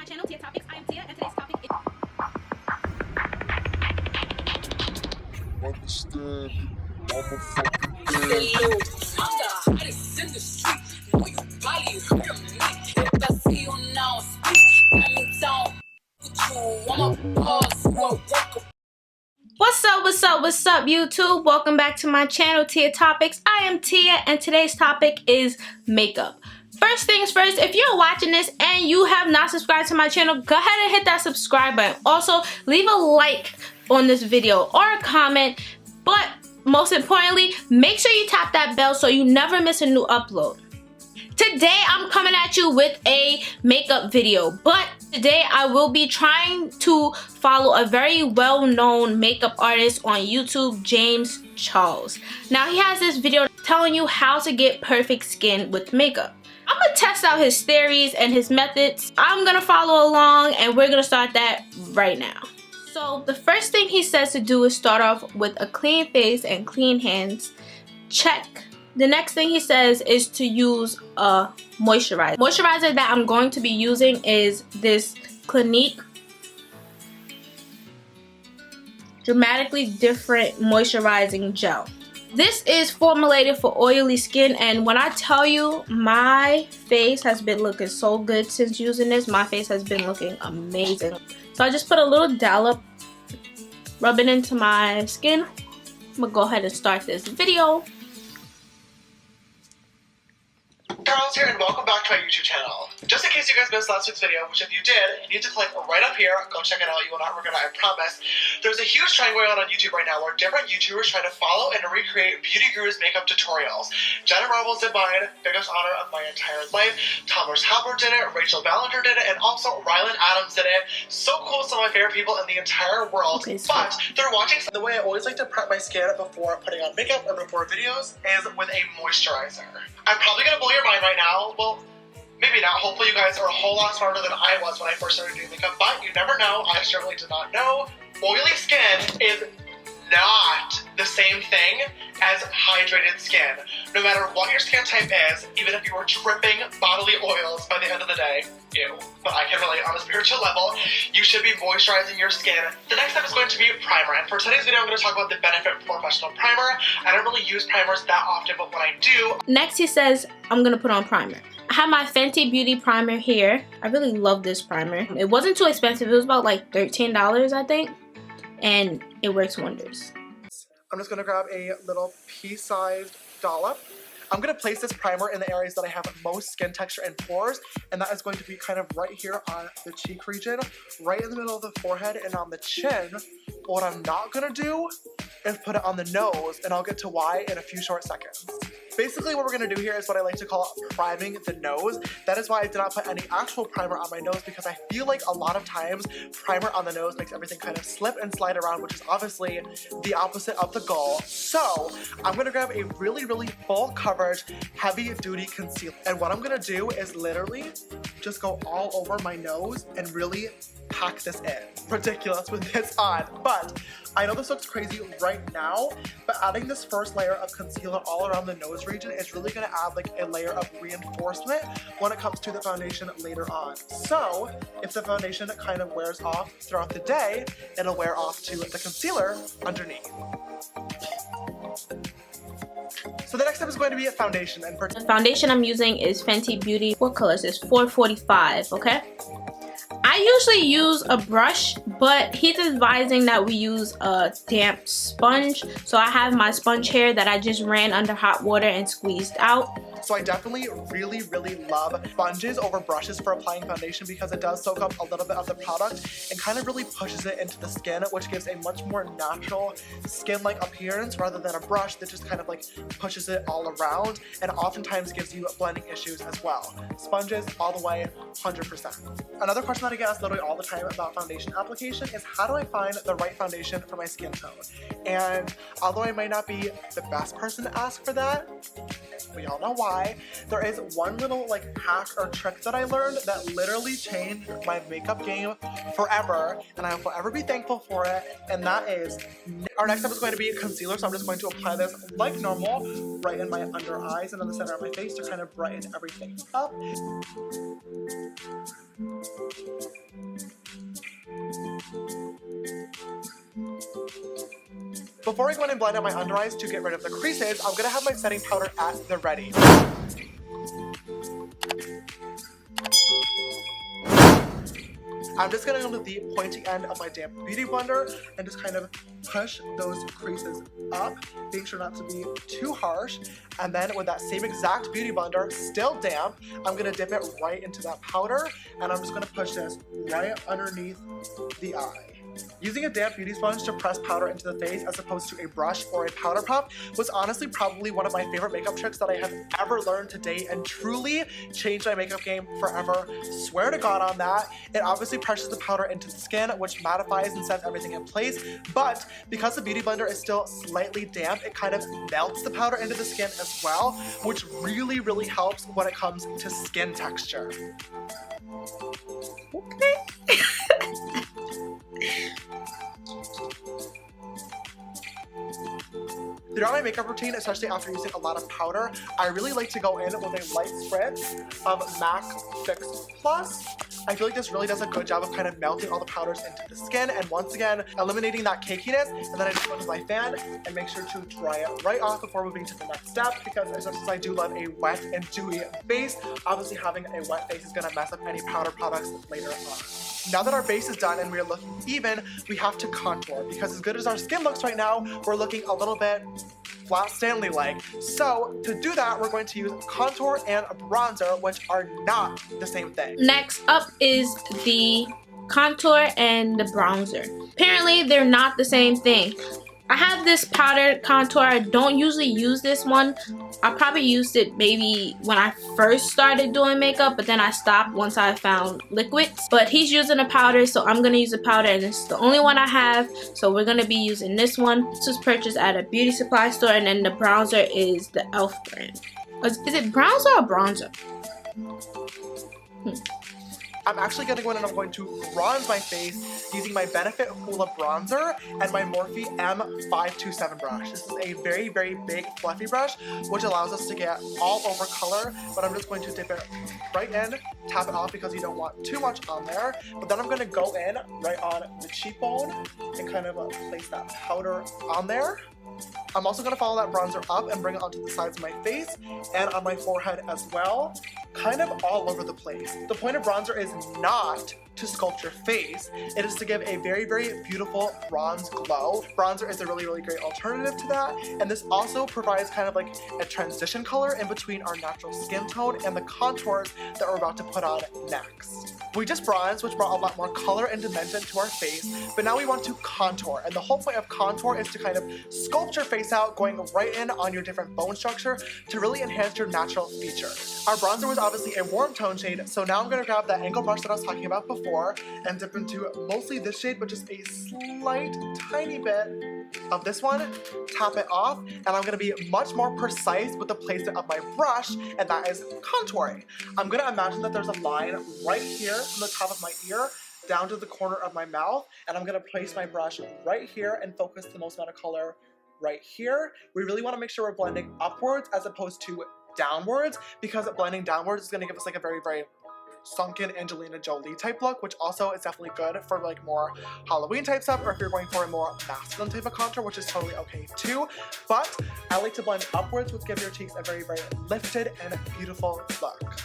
channel, Tia Topics. I am Tia, and today's topic is... Understand, I'm a fucking I'm the hottest in the street. Know you body hurt me. If I see you now, speak. Got me down with you. I'm a boss. Whoa, What's up, YouTube? Welcome back to my channel, Tia Topics. I am Tia, and today's topic is makeup. First things first, if you're watching this and you have not subscribed to my channel, go ahead and hit that subscribe button. Also, leave a like on this video or a comment, but most importantly, make sure you tap that bell so you never miss a new upload. Today, I'm coming at you with a makeup video, but today I will be trying to follow a very well-known makeup artist on YouTube, James Charles. Now, he has this video telling you how to get perfect skin with makeup. I'm gonna test out his theories and his methods. I'm gonna follow along, and we're gonna start that right now. So the first thing he says to do is start off with a clean face and clean hands. Check. The next thing he says is to use a moisturizer. Moisturizer that I'm going to be using is this Clinique Dramatically Different Moisturizing Gel. This is formulated for oily skin, and when I tell you my face has been looking so good since using this, my face has been looking amazing. So I just put a little dollop, rub it into my skin. I'm gonna go ahead and start this video. Charles here, and welcome back to my YouTube channel. Just in case you guys missed last week's video, which if you did, you need to click right up here. Go check it out. You will not regret it, I promise. There's a huge trend going on YouTube right now where different YouTubers try to follow and recreate beauty gurus makeup tutorials. Jenna Marbles did mine, biggest honor of my entire life. Thomas Halper did it, Rachel Ballinger did it, and also Rylan Adams did it. So cool, some of my favorite people in the entire world. Okay, so but they're watching. The way I always like to prep my skin before putting on makeup or before videos is with a moisturizer. I'm probably gonna blow your mind right now. Well, maybe not. Hopefully you guys are a whole lot smarter than I was when I first started doing makeup, but you never know. I certainly did not know. Oily skin is not the same thing as hydrated skin. No matter what your skin type is, even if you were dripping bodily oils by the end of the day, ew, but I can relate on a spiritual level, you should be moisturizing your skin. The next step is going to be primer, and for today's video I'm going to talk about the Benefit Professional Primer. I don't really use primers that often, but when I do... Next he says, I'm going to put on primer. I have my Fenty Beauty Primer here. I really love this primer. It wasn't too expensive. It was about like $13, I think. And it works wonders. I'm just going to grab a little pea-sized dollop. I'm going to place this primer in the areas that I have most skin texture and pores, and that is going to be kind of right here on the cheek region, right in the middle of the forehead, and on the chin. But what I'm not going to do is put it on the nose, and I'll get to why in a few short seconds. Basically what we're going to do here is what I like to call priming the nose. That is why I did not put any actual primer on my nose, because I feel like a lot of times primer on the nose makes everything kind of slip and slide around, which is obviously the opposite of the goal. So I'm going to grab a really full coverage heavy duty concealer, and what I'm going to do is literally just go all over my nose and really pack this in. Ridiculous with this on, but I know this looks crazy right now, but adding this first layer of concealer all around the nose region is really going to add like a layer of reinforcement when it comes to the foundation later on. So if the foundation kind of wears off throughout the day, it'll wear off to the concealer underneath. So the next step is going to be a foundation, and the foundation I'm using is Fenty Beauty. What color is this? 445, okay? I usually use a brush, but he's advising that we use a damp sponge. So I have my sponge here that I just ran under hot water and squeezed out. So I definitely really love sponges over brushes for applying foundation, because it does soak up a little bit of the product and kind of really pushes it into the skin, which gives a much more natural skin-like appearance rather than a brush that just kind of like pushes it all around, and oftentimes gives you blending issues as well. Sponges all the way, 100%. Another question that I get asked literally all the time about foundation application is, how do I find the right foundation for my skin tone? And although I might not be the best person to ask for that, We all know why. There is one little like hack or trick that I learned that literally changed my makeup game forever, and I will forever be thankful for it, and that is our next step is going to be concealer. So I'm just going to apply this like normal right in my under eyes and in the center of my face to kind of brighten everything up. Before I go in and blend out my under eyes to get rid of the creases, I'm gonna have my setting powder at the ready. I'm just gonna go to the pointy end of my damp beauty blender and just kind of push those creases up, being sure not to be too harsh. And then with that same exact beauty blender, still damp, I'm gonna dip it right into that powder, and I'm just gonna push this right underneath the eye. Using a damp beauty sponge to press powder into the face as opposed to a brush or a powder puff was honestly probably one of my favorite makeup tricks that I have ever learned to date, and truly changed my makeup game forever. Swear to God on that. It obviously presses the powder into the skin, which mattifies and sets everything in place, but because the beauty blender is still slightly damp, it kind of melts the powder into the skin as well, which really, really helps when it comes to skin texture. Okay. Throughout my makeup routine, especially after using a lot of powder, I really like to go in with a light spritz of MAC Fix Plus. I feel like this really does a good job of kind of melting all the powders into the skin, and once again, eliminating that cakiness. And then I just go to my fan and make sure to dry it right off before moving to the next step, because as much as I do love a wet and dewy base, obviously having a wet face is gonna mess up any powder products later on. Now that our base is done and we are looking even, we have to contour, because as good as our skin looks right now, we're looking a little bit flat Stanley-like. So to do that, we're going to use contour and a bronzer, which are not the same thing. Next up is the contour and the bronzer. Apparently, they're not the same thing. I have this powdered contour. I don't usually use this one. I probably used it maybe when I first started doing makeup, but then I stopped once I found liquids. But he's using a powder, so I'm gonna use a powder, and this is the only one I have, so we're gonna be using this one. This was purchased at a beauty supply store, and then the bronzer is the e.l.f. brand. Is it bronzer or bronzer? I'm actually going to go in and I'm going to bronze my face using my Benefit Hoola bronzer and my Morphe M527 brush. This is a very, very big fluffy brush, which allows us to get all over color, but I'm just going to dip it right in, tap it off because you don't want too much on there. But then I'm going to go in right on the cheekbone and kind of place that powder on there. I'm also going to follow that bronzer up and bring it onto the sides of my face and on my forehead as well, kind of all over the place. The point of bronzer is not to sculpt your face. It is to give a very, very beautiful bronze glow. Bronzer is a really, really great alternative to that, and this also provides kind of like a transition color in between our natural skin tone and the contours that we're about to put on next. We just bronzed, which brought a lot more color and dimension to our face, but now we want to contour, and the whole point of contour is to kind of sculpt your face out, going right in on your different bone structure to really enhance your natural feature. Our bronzer was obviously a warm tone shade, so now I'm going to grab that angle brush that I was talking about before and dip into mostly this shade, but just a slight, tiny bit of this one, tap it off, and I'm going to be much more precise with the placement of my brush, and that is contouring. I'm going to imagine that there's a line right here from the top of my ear down to the corner of my mouth, and I'm going to place my brush right here and focus the most amount of color right here. We really want to make sure we're blending upwards as opposed to downwards, because blending downwards is going to give us like a very, very sunken Angelina Jolie type look, which also is definitely good for like more Halloween type stuff, or if you're going for a more masculine type of contour, which is totally okay too. But I like to blend upwards, which give your cheeks a very, very lifted and beautiful look.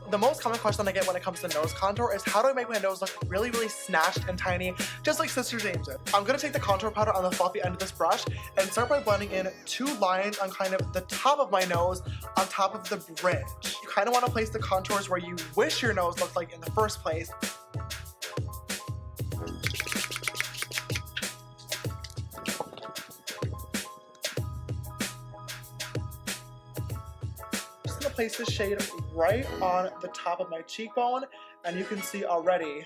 The most common question I get when it comes to nose contour is, how do I make my nose look really, really snatched and tiny, just like Sister James did? I'm going to take the contour powder on the floppy end of this brush and start by blending in 2 lines on kind of the top of my nose on top of the bridge. You kind of want to place the contours where you wish your nose looked like in the first place. Place this shade right on the top of my cheekbone, and you can see already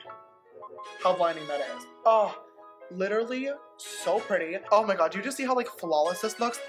how blinding that is. Oh, literally so pretty. Oh my god, do you just see how like flawless this looks?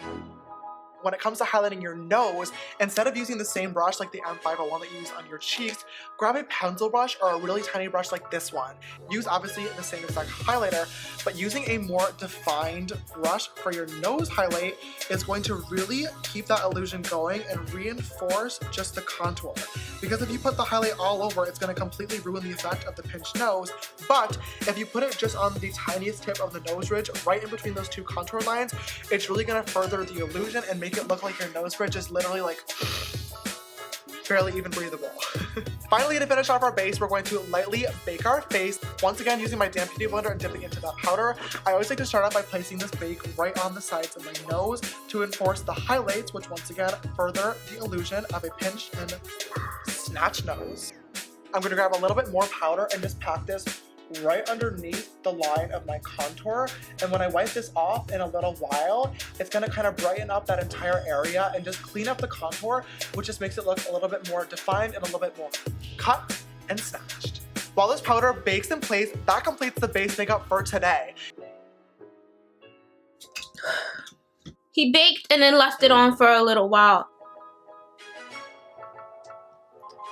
When it comes to highlighting your nose, instead of using the same brush like the M501 that you use on your cheeks, grab a pencil brush or a really tiny brush like this one. Use obviously the same exact highlighter, but using a more defined brush for your nose highlight is going to really keep that illusion going and reinforce just the contour. Because if you put the highlight all over, it's going to completely ruin the effect of the pinched nose, but if you put it just on the tiniest tip of the nose ridge, right in between those two contour lines, it's really going to further the illusion and make it look like your nose ridge is literally like barely even breathable. Finally, to finish off our base, we're going to lightly bake our face. Once again, using my damp beauty blender and dipping into that powder. I always like to start out by placing this bake right on the sides of my nose to enforce the highlights, which once again further the illusion of a pinched and snatched nose. I'm going to grab a little bit more powder and just pack this right underneath the line of my contour, and when I wipe this off in a little while, it's going to kind of brighten up that entire area and just clean up the contour, which just makes it look a little bit more defined and a little bit more cut and snatched. While this powder bakes in place, that completes the base makeup for today. He baked and then left it on for a little while.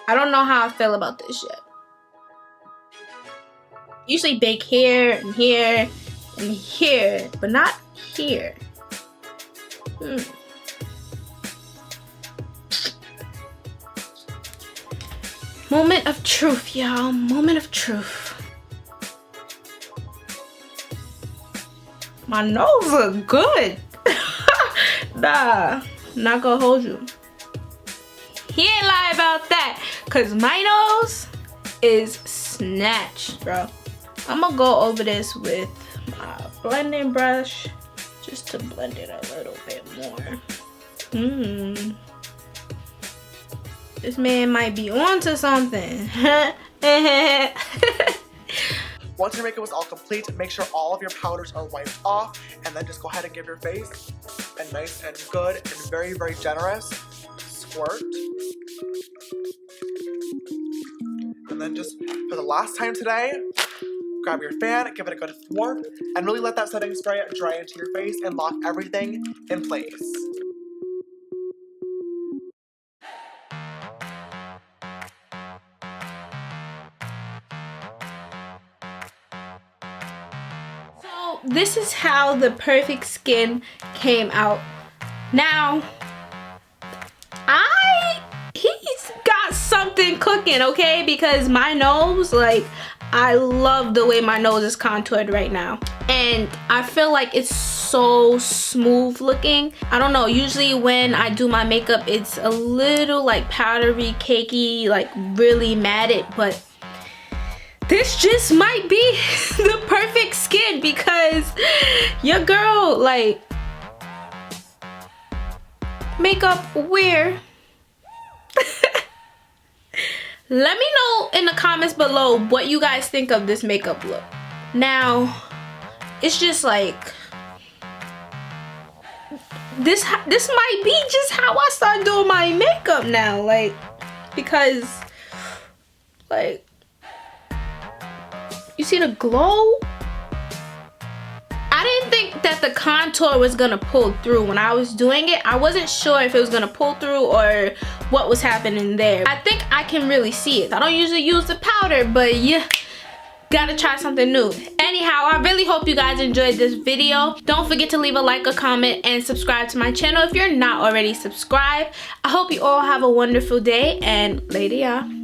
I don't know how I feel about this yet. Usually bake here and here and here, but not here. Moment of truth, y'all. Moment of truth. My nose look good. Nah, not gonna hold you. He ain't lie about that, cause my nose is snatched, bro. I'm gonna go over this with my blending brush just to blend it a little bit more. This man might be onto something. Once your makeup is all complete, make sure all of your powders are wiped off, and then just go ahead and give your face a nice and good and very, very generous squirt. And then just for the last time today, grab your fan, give it a good thwart, and really let that setting spray dry into your face and lock everything in place. So this is how the perfect skin came out. Now, he's got something cooking, okay? Because my nose, like, I love the way my nose is contoured right now. And I feel like it's so smooth looking. I don't know, usually when I do my makeup, it's a little like powdery, cakey, like really matted, but this just might be the perfect skin because your girl, like, makeup where? Let me know in the comments below what you guys think of this makeup look. Now, it's just like, this might be just how I start doing my makeup now, like, because, like, you see the glow? I didn't think that the contour was gonna pull through when I was doing it. I wasn't sure if it was gonna pull through or what was happening there. I think I can really see it. I don't usually use the powder, but yeah, gotta try something new. Anyhow, I really hope you guys enjoyed this video. Don't forget to leave a like, a comment, and subscribe to my channel if you're not already subscribed. I hope you all have a wonderful day, and later, y'all.